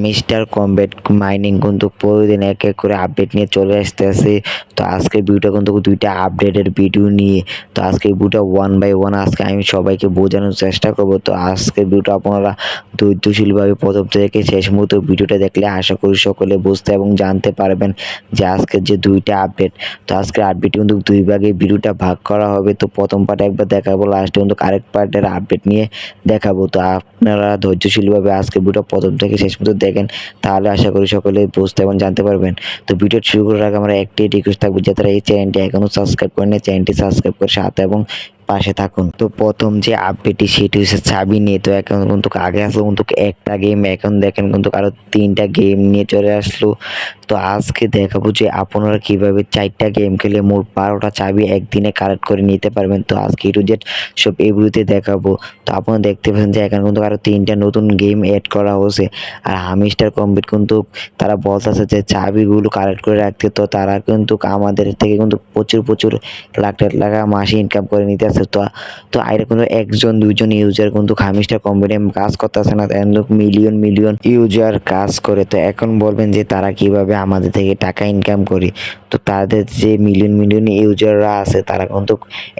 Mister combat mining কিন্তু প্রতিদিন এক এক করে আপডেট নিয়ে চলে আসতেছে। তো আজকের ভিডিওটা কিন্তু দুইটা আপডেটের ভিডিও নিয়ে, তো আজকে ভিডিওটা ওয়ান বাই ওয়ান আজকে আমি সবাইকে বোঝানোর চেষ্টা করব। তো আজকের ভিডিওটা আপনারা ধৈর্যশীলভাবে প্রথম থেকে শেষ মুহূর্তে ভিডিওটা দেখলে আশা করি সকলে বুঝতে এবং জানতে পারবেন যে আজকের যে দুইটা আপডেট। তো আজকের আপডেট কিন্তু দুই ভাগে ভিডিওটা ভাগ করা হবে। তো প্রথম পার্ট একবার দেখাবো, লাস্টে কিন্তু আরেক পার্টের আপডেট নিয়ে দেখাবো। তো আপনারা ধৈর্যশীলভাবে আজকে ভিডিও প্রথম থেকে শেষ পর্যন্ত দেখেন, তাহলে আশা করি সকলে বুঝতে এবং জানতে পারবেন। তো ভিডিও শুরু করার আগে আমরা একটি রিকোয়েস্ট থাকবে, যারা এই চ্যানেলটি এখনও সাবস্ক্রাইব করেন চ্যানেলটি সাবস্ক্রাইব করে সাথে এবং পাশে থাকুন। তো প্রথম যে আপডেটটি সেটি হচ্ছে চাবি নিয়ে। তো এখন কিন্তু আগে আসলো কিন্তু একটা গেম, এখন দেখেন কিন্তু আরো 3টা গেম নিয়ে চলে আসলো। তো আজকে দেখাবো যে আপনারা কিভাবে 4টা গেম খেলে মোট 12টা চাবি একদিনে কালেক্ট করে নিতে পারবেন। তো আজকে টু জেড সব এই ভিডিওতে দেখাবো। তো আপনারা দেখতে পাচ্ছেন যে এখানে কিন্তু আরো 3টা নতুন গেম অ্যাড করা হয়েছে। আর হামিস্টার কমপ্লিট কিন্তু তারা বলতেছে যে চাবিগুলো কালেক্ট করে রাখতে। তো তারা কিন্তু আমাদের থেকে কিন্তু প্রচুর লাখ টাকা মাসে ইনকাম করে নিতে আসে। তো এটা কিন্তু একজন দুইজন ইউজার কিন্তু হামিস্টার কমপ্লিটে কাজ করতেছে না, মিলিয়ন ইউজার কাজ করে। তো এখন বলবেন যে তারা কিভাবে আমাদের থেকে টাকা ইনকাম করে। তো তাদের যে মিলিয়ন ইউজাররা আছে তারা কিন্তু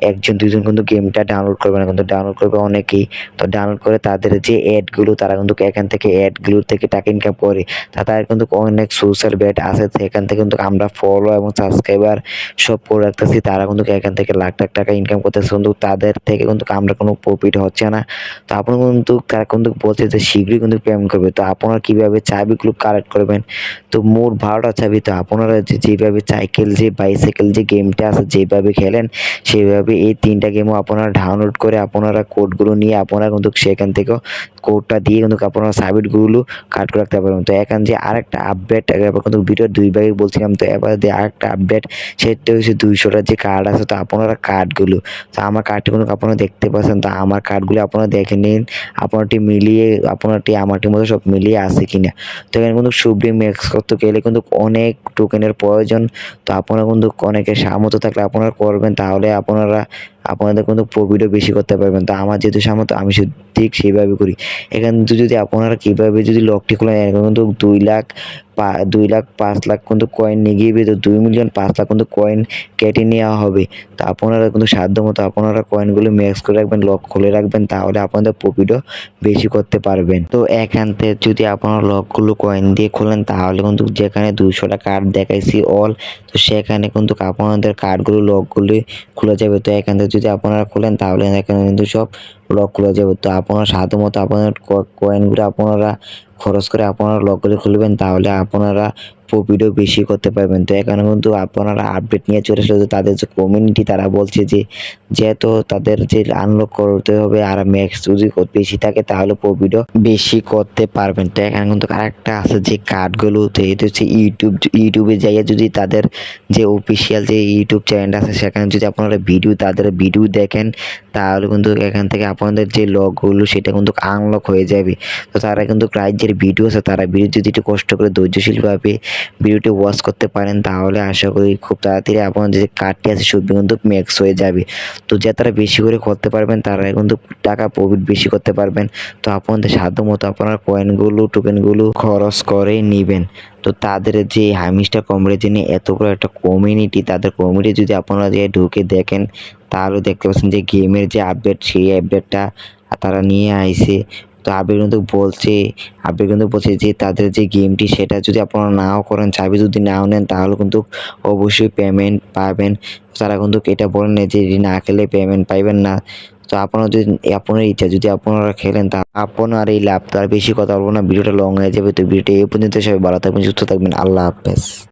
একজন দুইজন কিন্তু গেমটা ডাউনলোড করবে না, কিন্তু ডাউনলোড করবে অনেকেই। তো ডাউনলোড করে তাদের যে অ্যাডগুলো তারা কিন্তু এখান থেকে অ্যাডগুলোর থেকে টাকা ইনকাম করে। তাদের কিন্তু অনেক সোশ্যাল ব্যাট আছে, সেখান থেকে কিন্তু আমরা ফলো এবং সাবস্ক্রাইবার সব করে রাখতেছি। তারা কিন্তু এখান থেকে লাখ টাকা ইনকাম করতেছে, কিন্তু তাদের থেকে কিন্তু আমরা কোনো প্রফিট হচ্ছে না। তো আপনার কিন্তু তারা কিন্তু বলছে যে শীঘ্রই কিন্তু পেমেন্ট করবে। তো আপনারা কীভাবে চাবিগুলো কালেক্ট করবেন, তো মোট 12টা চাবি। তো আপনারা যেভাবে সাইকেল যে বাইসাইকেল যে গেমটা আছে যেভাবে খেলেন সেইভাবে এই 3টা গেমও আপনারা ডাউনলোড করে আপনারা কোডগুলো নিয়ে আপনারা কিন্তু সেখান থেকেও কোডটা দিয়ে কিন্তু আপনারা সাবমিটগুলো কাট করে রাখতে পারবেন। তো এখন যে আরেকটা আপডেট, এবার কিন্তু ভিডিও দুই ভাগে বলছিলাম, তো এবার যে আরেকটা আপডেট সেটা হচ্ছে 200টার যে কার্ড আছে। তো আপনারা কার্ডগুলো, তো আমার কার্ডটি কিন্তু আপনারা দেখতে পাচ্ছেন। তো আমার কার্ডগুলো আপনারা দেখে নিন, আপনারটি মিলিয়ে আপনারটি আমারটির মধ্যে সব মিলিয়ে আছে কিনা। তো এখানে কিন্তু সুপ্রিম ম্যাক্স করতে গেলে কিন্তু অনেক টোকেনের প্রয়োজন। তো আপনারা কিন্তু অনেকের সামর্থ্য থাকলে আপনারা করবেন, তাহলে আপনাদের কিন্তু প্রফিটও বেশি করতে পারবেন। তো আমার যেহেতু সামর্থ্য আমি ঠিক সেইভাবে করি। এখানে যদি আপনারা কীভাবে যদি লকটি খোলেন, এখন কিন্তু 2 লাখ 5 লাখ কিন্তু কয়েন নিয়ে গিয়ে তো 2 মিলিয়ন 5 লাখ কিন্তু কয়েন কেটে নেওয়া হবে। তো আপনারা কিন্তু সাধ্য মতো আপনারা কয়েনগুলো ম্যাক্স করে রাখবেন, লক খুলে রাখবেন, তাহলে আপনাদের প্রফিটও বেশি করতে পারবেন। তো এখান থেকে যদি আপনারা লকগুলো কয়েন দিয়ে খোলেন, তাহলে কিন্তু যেখানে 200টা কার্ড দেখাইছি অল, তো সেখানে কিন্তু আপনাদের কার্ডগুলো লকগুলি খুলে যাবে। তো এখান থেকে যদি আপনারা খোলেন, তাহলে এখানে কিন্তু সব লক খুলে যাবে। তো আপনারা সাধ্য মতো আপনাদের কয়েনগুলো আপনারা খরচ করে আপনারা লকগুলো খুলবেন, তাহলে আপনারা প্রফিটও বেশি করতে পারবেন। তো এখানে কিন্তু আপনারা আপডেট নিয়ে চলে এসেছে। তাদের যে কমিউনিটি তারা বলছে যে যেহেতু তাদের যে আনলক করতে হবে আর ম্যাক্স যদি বেশি থাকে তাহলে প্রফিটও বেশি করতে পারবেন। তো এখানে কিন্তু আরেকটা আছে যে কার্ডগুলো, তো এটা হচ্ছে ইউটিউবে যাইয়ে যদি তাদের যে অফিসিয়াল যে ইউটিউব চ্যানেল আছে সেখানে যদি আপনারা তাদের ভিডিও দেখেন, তাহলে কিন্তু এখান থেকে আপনাদের যে লকগুলো সেটা কিন্তু আনলক হয়ে যাবে। তো তারা কিন্তু রাজ্যের ভিডিও আছে, তারা ভিডিও যদি একটু কষ্ট করে ধৈর্যশীলভাবে ভিডিওটি ওয়াচ করতে পারেন, তাহলে আশা করি খুব তাড়াতাড়ি আপনাদের যে কার্ডটি আছে সবই কিন্তু ম্যাক্স হয়ে যাবে। তো যে তারা বেশি করে করতে পারবেন তারা কিন্তু টাকা প্রফিট বেশি করতে পারবেন। তো আপনাদের সাধ্য মতো আপনারা কয়েনগুলো টোকেনগুলো খরচ করে নেবেন। তো তাদের যে হামিস্টার কমপ্লিট নিয়ে এত বড় একটা কমিউনিটি, তাদের কমিউনিটি যদি আপনারা যে ঢুকে দেখেন, তাহলে দেখতে পাচ্ছেন যে গেমের যে আপডেট সেই আপডেটটা তারা নিয়ে আইছে। তো আপনি কিন্তু বলছে যে তাদের যে গেমটি সেটা যদি আপনারা নাও করেন, চাবি যদি নাও নেন, তাহলে কিন্তু অবশ্যই পেমেন্ট পাবেন। তারা কিন্তু এটা বলেন না যে না খেলে পেমেন্ট পাইবেন না। তো আপনারা যদি আপনার ইচ্ছা যদি আপনারা খেলেন, তা আপনার এই লাভ। তার বেশি কথা বলবো না, ভিডিওটা লং হয়ে যাবে। তো ভিডিওটা এই পর্যন্ত, সবাই ভালো থাকবেন, সুস্থ থাকবেন, আল্লাহ হাফেজ।